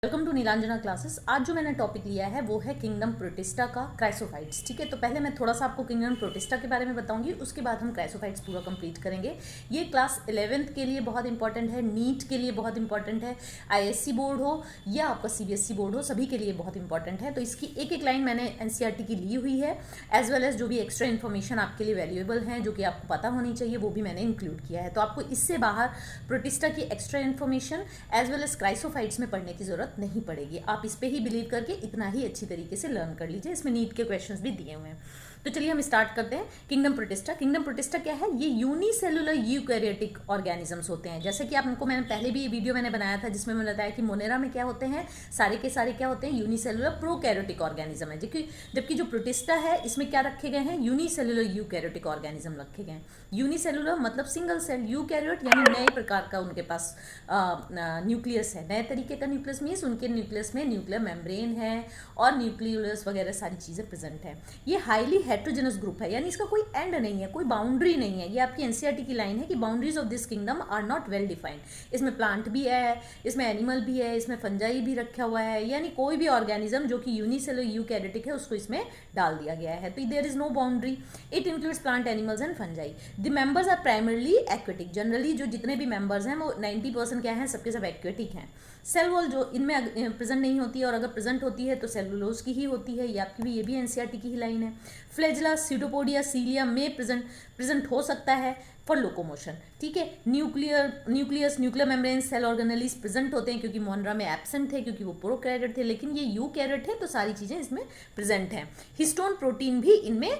Welcome to Neelanjana classes. आज जो मैंने टॉपिक लिया है वो है किंगडम प्रोटिस्टा का क्राइसोफाइट्स। ठीक है, तो पहले मैं थोड़ा सा आपको किंगडम प्रोटिस्टा के बारे में बताऊंगी, उसके बाद हम क्राइसोफाइट्स पूरा कंप्लीट करेंगे। ये क्लास 11th के लिए बहुत इंपॉर्टेंट है, नीट के लिए बहुत इंपॉर्टेंट है, आईएससी बोर्ड हो या आपका सीबीएसई बोर्ड हो, सभी के लिए बहुत इंपॉर्टेंट है। तो इसकी एक एक लाइन मैंने एनसीईआरटी की ली हुई है, एज वेल एज जो भी एक्स्ट्रा इन्फॉर्मेशन आपके लिए वैल्यूएबल है जो कि आपको पता होनी चाहिए वो भी मैंने इंक्लूड किया है। तो आपको इससे बाहर प्रोटिस्टा की extra information as well as chrysophytes में पढ़ने की जरूरत नहीं पड़ेगी। आप इस पे ही बिलीव करके इतना ही अच्छी तरीके से लर्न कर लीजिए। इसमें नीट के क्वेश्चंस भी दिए हुए हैं। तो चलिए हम स्टार्ट करते हैं। Kingdom protista. किंगडम प्रोटिस्टा क्या है? ये यूनिसेलुलर यूकैरियोटिक ऑर्गेनिजम्स होते हैं। जैसे कि आपको मैंने पहले भी ये वीडियो मैंने बनाया था जिसमें मैंने बताया कि मोनेरा में क्या होते हैं, सारे के सारे क्या होते हैं, यूनिसेलुलर प्रोकैरियोटिक ऑर्गेनिज्म है। जबकि जो प्रोटिस्टा है इसमें क्या रखे गए हैं, यूनिसेलुलर यूकैरियोटिक ऑर्गेनिज्म रखे गए हैं। यूनिसेलुलर मतलब सिंगल सेल, यूकैरियोट यानी नए प्रकार का उनके पास न्यूक्लियस है, नए तरीके का न्यूक्लियस मीन्स उनके न्यूक्लियस में न्यूक्लियर मेम्ब्रेन है और न्यूक्लियोलस वगैरह सारी चीज़ें प्रेजेंट है। ये हाईली हेट्रोजेनस ग्रुप है, यानी इसका कोई एंड नहीं है, कोई बाउंड्री नहीं है। ये आपकी एनसीईआरटी की लाइन है कि boundaries of this kingdom are not well defined. इसमें प्लांट भी है, इसमें एनिमल भी है, इसमें फंजाई भी रखा हुआ है, यानी कोई भी ऑर्गेनिज्म जो कि यूनिसेलुलर यूकैरियोटिक है उसको इसमें डाल दिया गया है। तो there is no boundary, it includes plant, animals and fungi. The members are primarily aquatic. Generally जो जितने भी मेंबर्स हैं वो 90% क्या है, सबके सब एक्वेटिक हैं। सेल वॉल जो इनमें प्रेजेंट नहीं होती है, और अगर प्रेजेंट होती है तो सेलुलोज की ही होती है। ये भी एनसीईआरटी की ही लाइन है। फ्लैजिला, सीडोपोडिया, सीलिया में प्रेजेंट हो सकता है फॉर लोकोमोशन। ठीक है, nuclear membrane, cell organelles present होते हैं क्योंकि मोनरा में एब्सेंट थे क्योंकि वो प्रोकैरियोट थे, लेकिन ये यूकैरियोट है तो सारी चीजें इसमें प्रेजेंट हैं। हिस्टोन प्रोटीन भी इनमें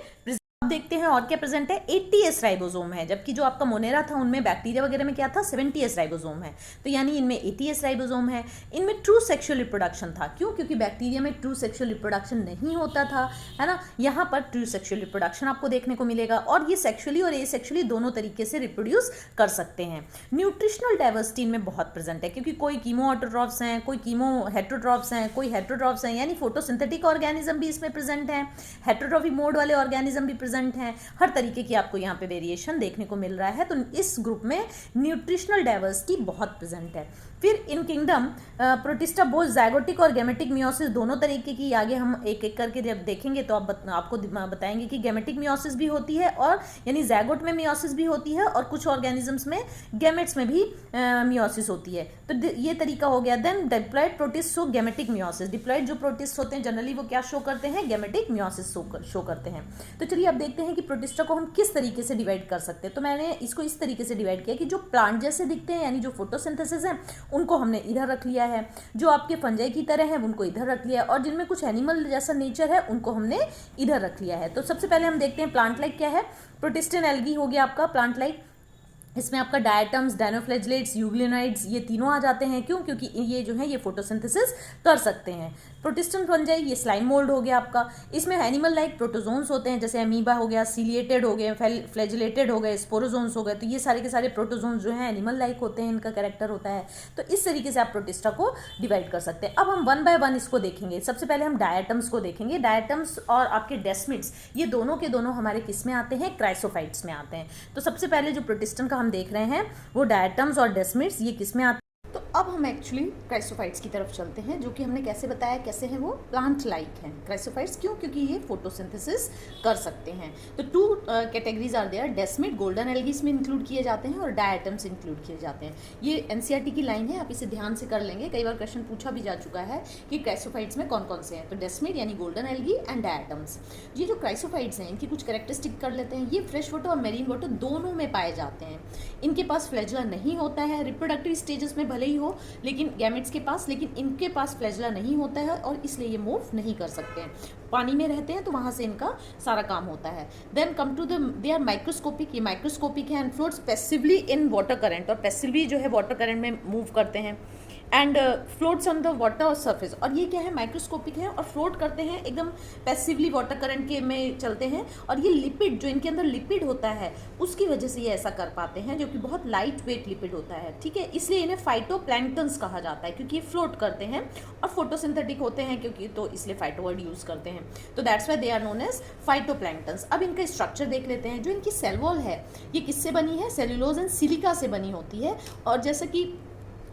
देखते हैं और क्या प्रेजेंट है, 80S राइबोसोम है, जबकि जो आपका मोनेरा था उनमें बैक्टीरिया वगैरह में क्या था, 70S राइबोसोम है। तो यानी इनमें 80S राइबोसोम है। इनमें ट्रू सेक्सुअल रिप्रोडक्शन था, क्यों? क्योंकि बैक्टीरिया में ट्रू सेक्सुअल रिप्रोडक्शन नहीं होता था, है ना। यहाँ पर ट्रू सेक्सुअल रिप्रोडक्शन आपको देखने को मिलेगा और ये सेक्सुअली और एसेक्सुअली दोनों तरीके से रिप्रोड्यूस कर सकते हैं। न्यूट्रिशनल डाइवर्सिटी इनमें बहुत प्रेजेंट है, क्योंकि कोई कीमो ऑटोट्रॉफ्स हैं, कोई कीमो हेट्रोट्रॉफ्स हैं, कोई हेट्रोट्रॉफ्स हैं, यानी फोटोसिंथेटिक ऑर्गेनिज्म भी इसमें प्रेजेंट है, हेट्रोट्रॉफिक मोड वाले ऑर्गेनिज्म भी प्रेजेंट हैं। हर तरीके की आपको यहाँ पे वेरिएशन देखने को मिल रहा है। तो इस ग्रुप में न्यूट्रिशनल डाइवर्सिटी बहुत प्रेजेंट है। फिर इन किंगडम प्रोटिस्टा बोथ ज़ाइगोटिक और गैमेटिक मियोसिस दोनों तरीके की, आगे हम एक एक करके जब देखेंगे तो आपको बताएंगे कि गैमेटिक मियोसिस भी होती है, और यानी ज़ाइगोट में मियोसिस भी होती है, और कुछ ऑर्गेनिजम्स में गैमेट्स में भी मियोसिस होती है। तो ये तरीका हो गया। Then diploid protist show gametic meiosis. Diploid जो प्रोटिस्ट होते हैं जनरली वो क्या शो करते हैं, गैमेटिक मियोसिस शो करते हैं। तो चलिए अब देखते हैं कि प्रोटिस्टा को हम किस तरीके से डिवाइड कर सकते हैं। तो मैंने इसको इस तरीके से डिवाइड किया कि जो प्लांट जैसे दिखते हैं यानी जो फोटोसिंथेसिस है उनको हमने इधर रख लिया है, जो आपके फंजाई की तरह है उनको इधर रख लिया है, और जिनमें कुछ एनिमल जैसा नेचर है उनको हमने इधर रख लिया है। तो सबसे पहले हम देखते हैं प्लांट लाइक क्या है। प्रोटिस्टन एल्गी हो गया आपका प्लांट लाइक। इसमें आपका डायटम्स, डायनोफ्लैजिलेट्स, यूग्लियोनाइड्स ये तीनों आ जाते हैं। क्यों? क्योंकि ये जो है ये फोटोसिंथेसिस कर सकते हैं। प्रोटिस्टन फंजाई ये स्लाइम मोल्ड हो गया आपका। इसमें एनिमल लाइक प्रोटोजोन्स होते हैं, जैसे अमीबा हो गया, सीलिएटेड हो गए, फ्लैजिलेटेड हो गए, स्पोरोजोन्स हो गए। तो ये सारे के सारे प्रोटोजोन्स जो हैं एनिमल लाइक होते हैं, इनका कैरेक्टर होता है। तो इस तरीके से आप प्रोटिस्टा को डिवाइड कर सकते हैं। अब हम 1 बाय 1 इसको देखेंगे। सबसे पहले हम डायटम्स को देखेंगे। डायटम्स और आपके डेस्मिड्स ये दोनों के दोनों हमारे किस में आते हैं, क्राइसोफाइट्स में आते हैं। तो सबसे पहले जो प्रोटिस्टन का हम देख रहे हैं वो डायटम्स और डेस्मिड्स ये किस में आते हैं। तो अब हम एक्चुअली क्राइसोफाइट्स की तरफ चलते हैं, जो कि हमने कैसे बताया, कैसे हैं वो प्लांट लाइक हैं क्राइसोफाइट्स। क्यों? क्योंकि ये फोटोसिंथेसिस कर सकते हैं। तो 2 categories are there, desmid golden algae में इंक्लूड किए जाते हैं और डायटम्स इंक्लूड किए जाते हैं। ये एनसीईआरटी की लाइन है, आप इसे ध्यान से कर लेंगे। कई बार क्वेश्चन पूछा भी जा चुका है कि क्राइसोफाइट्स में कौन कौन से हैं। तो डेस्मिड यानी गोल्डन एल्गी एंड डायटम्स। ये जो क्राइसोफाइट्स हैं इनकी कुछ कैरेक्टरिस्टिक कर लेते हैं। ये फ्रेश वाटर और मेरीन वाटर दोनों में पाए जाते हैं। इनके पास फ्लैजिला नहीं होता है, रिप्रोडक्टिव स्टेजेस में भले ही हो लेकिन गैमेट्स के पास, लेकिन इनके पास फ्लैजिला नहीं होता है और इसलिए ये मूव नहीं कर सकते हैं। पानी में रहते हैं तो वहाँ से इनका सारा काम होता है। Then come to they are microscopic. ये माइक्रोस्कोपिक है and floats passively in water current, और पैसिवली जो है वाटर करंट में मूव करते हैं and floats on the water surface. और ये क्या है, माइक्रोस्कोपिक है और फ्लोट करते हैं एकदम पैसिवली वाटर करंट के में चलते हैं। और ये लिपिड जो इनके अंदर लिपिड होता है उसकी वजह से ये ऐसा कर पाते हैं, जो कि बहुत लाइट वेट लिपिड होता है। ठीक है, इसलिए इन्हें फाइटोप्लैंक्टन्स कहा जाता है, क्योंकि ये फ्लोट करते हैं और फोटोसिंथेटिक होते हैं, क्योंकि तो इसलिए फाइटो वर्ड यूज करते हैं। तो that's why they are known as phytoplanktons. अब इनका स्ट्रक्चर देख लेते हैं। जो इनकी सेल वॉल है ये किससे बनी है, सेल्यूलोज एंड सिलिका से बनी होती है। और जैसे कि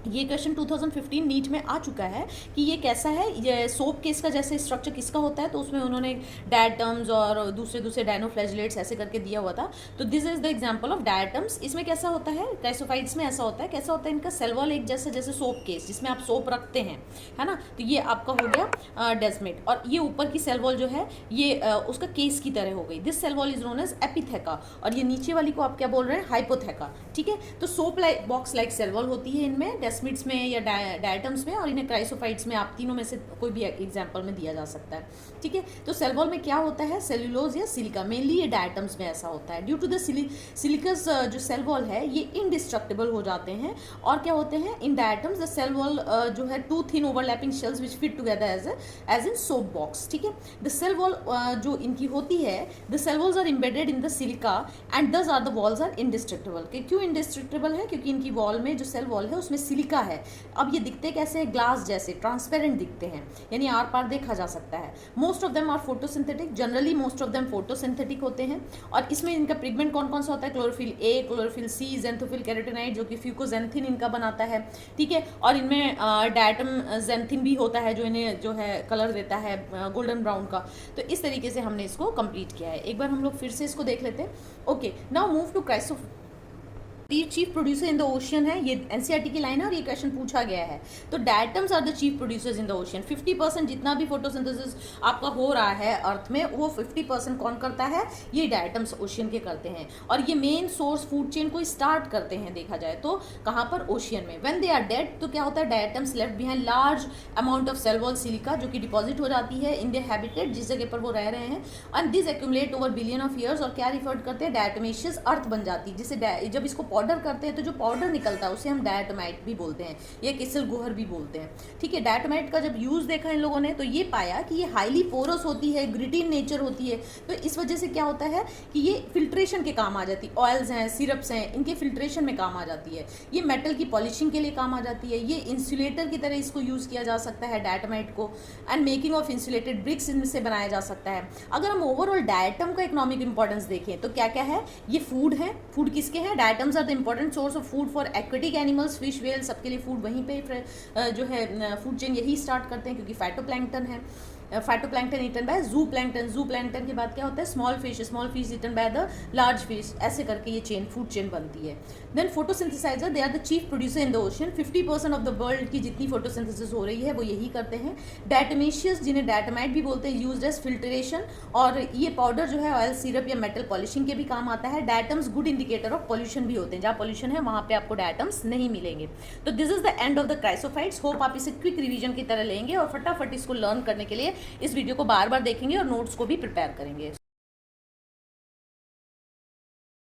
ये क्वेश्चन 2015 नीट में आ चुका है कि ये कैसा है, ये सोप केस का जैसे स्ट्रक्चर किसका होता है, तो उसमें उन्होंने डायटम्स और दूसरे दूसरे डायनोफ्लैजिलेट्स ऐसे करके दिया हुआ था। तो this is the example of diatoms. इसमें कैसा होता है, क्राइसोफाइट्स में ऐसा होता है, कैसा होता है इनका सेल वॉल एक जैसे जैसे सोप केस जिसमें आप सोप रखते हैं, है ना। तो ये आपका हो गया डेस्मेट, और ये ऊपर की सेल वॉल जो है ये उसका केस की तरह हो गई। This cell wall is known as epitheca, और ये नीचे वाली को आप क्या बोल रहे हैं, हाइपोथेका, ठीक है। तो soap like box like cell wall होती है इनमें, डेस्मिड्स में या डायटम्स में, और इन्हें क्राइसोफाइट्स में आप तीनों में से कोई भी एग्जांपल में दिया जा सकता है, ठीक है। तो सेल वॉल में क्या होता है, सेल्यूलोज या सिलिका, मेनली ये डायटम्स में ऐसा होता है। ड्यू टू द सिलिकस जो सेल वॉल है ये इनडिस्ट्रक्टेबल हो जाते हैं, और क्या होते हैं in diatoms the cell wall जो है two thin overlapping shells which fit together as in soap box, ठीक है। द सेल वॉल जो इनकी होती है, the cell walls are embedded in the silica and these are the walls are indestructible. क्यों indestructible है, क्योंकि इनकी वॉल में जो सेल वॉल है उसमें सिलिका है। अब ये दिखते कैसे, ग्लास जैसे ट्रांसपेरेंट दिखते हैं, यानी आर पार देखा जा सकता है। Most of them are photosynthetic, generally most of them photosynthetic होते हैं। और इसमें इनका पिगमेंट कौन कौन सा होता है, chlorophyll A, chlorophyll C, xanthophyll carotenoid जो कि फ्यूकोजेंथिन इनका बनाता है, ठीक है। और इनमें डायटम जेंथिन भी होता है जो इन्हें जो है कलर देता है गोल्डन ब्राउन का। तो इस तरीके से हमने इसको कंप्लीट किया है। एक बार हम लोग फिर से इसको देख लेते हैं। Okay, now move to chryso chief producer in the ocean है, ये एनसीईआरटी की लाइन है और ये क्वेश्चन पूछा गया है। तो diatoms are the chief producers in the ocean. 50% जितना भी फोटोसिंथेसिस आपका हो रहा है अर्थ में, वो 50% कौन करता है, ये डायटम्स ओशियन के करते हैं। और ये मेन सोर्स फूड चेन को स्टार्ट करते हैं देखा जाए तो कहाँ पर, ओशियन में। व्हेन दे आर डेड तो क्या होता है, diatoms left behind large amount of cell wall silica जो कि डिपॉजिट हो जाती है इन देयर हैबिटेट, जिस जगह पर वो रह रहे हैं। And this accumulate over billion of years, और क्या रिफर करते हैं, डायटोमेशियस अर्थ बन जाती है। जिसे जब इसको पाउडर करते हैं तो जो पाउडर निकलता है उसे हम डायटोमाइट भी बोलते हैं, या किसल गुहर भी बोलते हैं, ठीक है। डायटोमाइट का जब यूज़ देखा इन लोगों ने तो ये पाया कि ये हाईली पोरस होती है, ग्रिटी इन नेचर होती है। तो इस वजह से क्या होता है कि ये फिल्ट्रेशन के काम आ जाती है। ऑयल्स हैं, सिरप्स हैं, इनके फिल्ट्रेशन में काम आ जाती है। ये मेटल की पॉलिशिंग के लिए काम आ जाती है। ये इंसुलेटर की तरह इसको यूज़ किया जा सकता है डायटोमाइट को। And making of insulated bricks इनसे बनाया जा सकता है। अगर हम ओवरऑल डायटम का इकोनॉमिक इंपॉर्टेंस देखें तो क्या क्या है, ये फूड है। फूड किसके हैं, diatoms are the important source of food for aquatic animals, fish, well, सबके लिए फूड वहीं पे जो है फूड चेन यही स्टार्ट करते हैं, क्योंकि फाइटोप्लैंक्टन है। Phytoplankton eaten by zooplankton, zooplankton के बाद क्या होता है, small fish eaten by the large fish, ऐसे करके ये चेन फूड चेन बनती है। Then photosynthesiser, they are the chief producer in the ocean. 50% of the world की जितनी फोटोसिंथेसिस हो रही है वो यही करते हैं। डायटोमेशियस, जिन्हें डायटोमाइट भी बोलते हैं, यूज्ड एज फिल्ट्रेशन, और ये पाउडर जो है ऑयल, सिरप या मेटल पॉलिशिंग के भी काम आता है। Diatoms good indicator of pollution भी होते हैं, जहाँ पॉल्यूशन है वहाँ पे आपको डायटम्स नहीं मिलेंगे। तो this is the end of the chrysophytes. Hope आप इसे क्विक रिवीजन की तरह लेंगे और फटाफट इसको लर्न करने के लिए इस वीडियो को बार बार देखेंगे और नोट्स को भी प्रिपेयर करेंगे।